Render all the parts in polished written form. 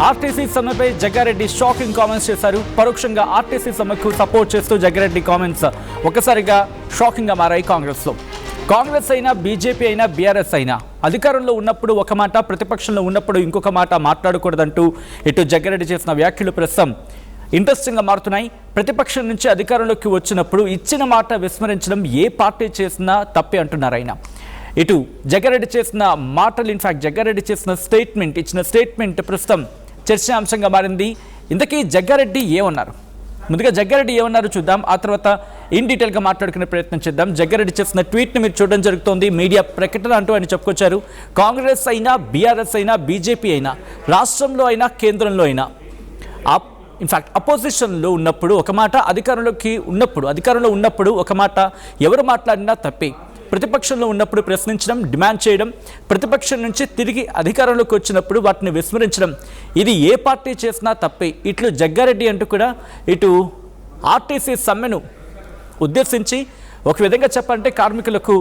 RTC సమ్మెపై Jaggareddy shocking comments చేశారు. పరోక్షంగా RTC సమ్మెకు సపోర్ట్ చేస్తూ జగ్గారెడ్డి కామెంట్స్ ఒక్కసారిగా షాకింగ్గా మారాయి కాంగ్రెస్లో. కాంగ్రెస్ అయినా, బీజేపీ అయినా, బీఆర్ఎస్ అయినా అధికారంలో ఉన్నప్పుడు ఒక మాట, ప్రతిపక్షంలో ఉన్నప్పుడు ఇంకొక మాట మాట్లాడకూడదంటూ ఇటు జగ్గారెడ్డి చేసిన వ్యాఖ్యలు ప్రస్తుతం ఇంట్రెస్టింగ్గా మారుతున్నాయి. ప్రతిపక్షం నుంచి అధికారంలోకి వచ్చినప్పుడు ఇచ్చిన మాట విస్మరించడం ఏ పార్టీ చేసినా తప్పే అంటున్నారు ఆయన. ఇటు జగ్గారెడ్డి చేసిన మాటలు, ఇన్ఫాక్ట్ జగ్గారెడ్డి చేసిన ఇచ్చిన స్టేట్మెంట్ ప్రస్తుతం చర్చాంశంగా మారింది. ఇంతకీ జగ్గారెడ్డి ఏమన్నారు? ముందుగా జగ్గారెడ్డి ఏమన్నారు చూద్దాం, ఆ తర్వాత ఇన్ డీటెయిల్గా మాట్లాడుకునే ప్రయత్నం చేద్దాం. జగ్గారెడ్డి చేసిన ట్వీట్ని మీరు చూడడం జరుగుతోంది. మీడియా ప్రకటన అంటూ ఆయన చెప్పుకొచ్చారు. కాంగ్రెస్ అయినా, బీఆర్ఎస్ అయినా, బీజేపీ అయినా, రాష్ట్రంలో అయినా, కేంద్రంలో అయినా, ఇన్ఫాక్ట్ అపోజిషన్లో ఉన్నప్పుడు ఒక మాట, అధికారంలో ఉన్నప్పుడు ఒక మాట, ఎవరు మాట్లాడినా తప్పే. ప్రతిపక్షంలో ఉన్నప్పుడు ప్రశ్నించడం, డిమాండ్ చేయడం, ప్రతిపక్షం నుంచి తిరిగి అధికారంలోకి వచ్చినప్పుడు వాటిని విస్మరించడం, ఇది ఏ పార్టీ చేసినా తప్పే. ఇట్లు జగ్గారెడ్డి అంటూ కూడా ఇటు ఆర్టీసీ సమ్మెను ఉద్దేశించి ఒక విధంగా చెప్పాలంటే కార్మికులకు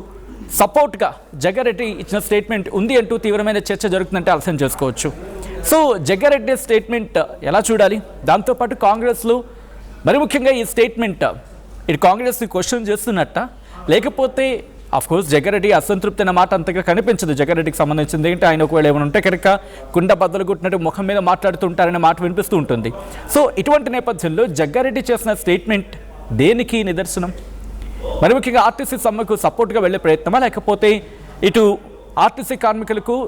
సపోర్ట్గా జగ్గారెడ్డి ఇచ్చిన స్టేట్మెంట్ ఉంది అంటూ తీవ్రమైన చర్చ జరుగుతుందంటే అర్థం చేసుకోవచ్చు. సో జగ్గారెడ్డి స్టేట్మెంట్ ఎలా చూడాలి? దాంతోపాటు కాంగ్రెస్లో మరి ముఖ్యంగా ఈ స్టేట్మెంట్ ఇటు కాంగ్రెస్ని క్వశ్చన్ చేస్తున్నట్ట, లేకపోతే కోర్స్ జగ్గారెడ్డి అసంతృప్తి అన్న మాట అంతగా కనిపించదు జగ్గారెడ్డికి సంబంధించింది. ఏంటి, ఆయన ఒకవేళ ఏమైనా ఉంటే కనుక కుండ బద్దలు కొట్టినట్టు ముఖం మీద మాట్లాడుతుంటారనే మాట వినిపిస్తూ ఉంటుంది. సో ఇటువంటి నేపథ్యంలో జగ్గారెడ్డి చేసిన స్టేట్మెంట్ దేనికి నిదర్శనం? మరి ముఖ్యంగా ఆర్టీసీ సమ్మెకు సపోర్ట్గా వెళ్ళే ప్రయత్నమా, లేకపోతే ఇటు ఆర్టీసీ కార్మికులకు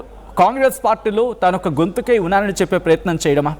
కాంగ్రెస్ పార్టీలో తాను ఒక గొంతుకై ఉన్నానని చెప్పే ప్రయత్నం చేయడమా?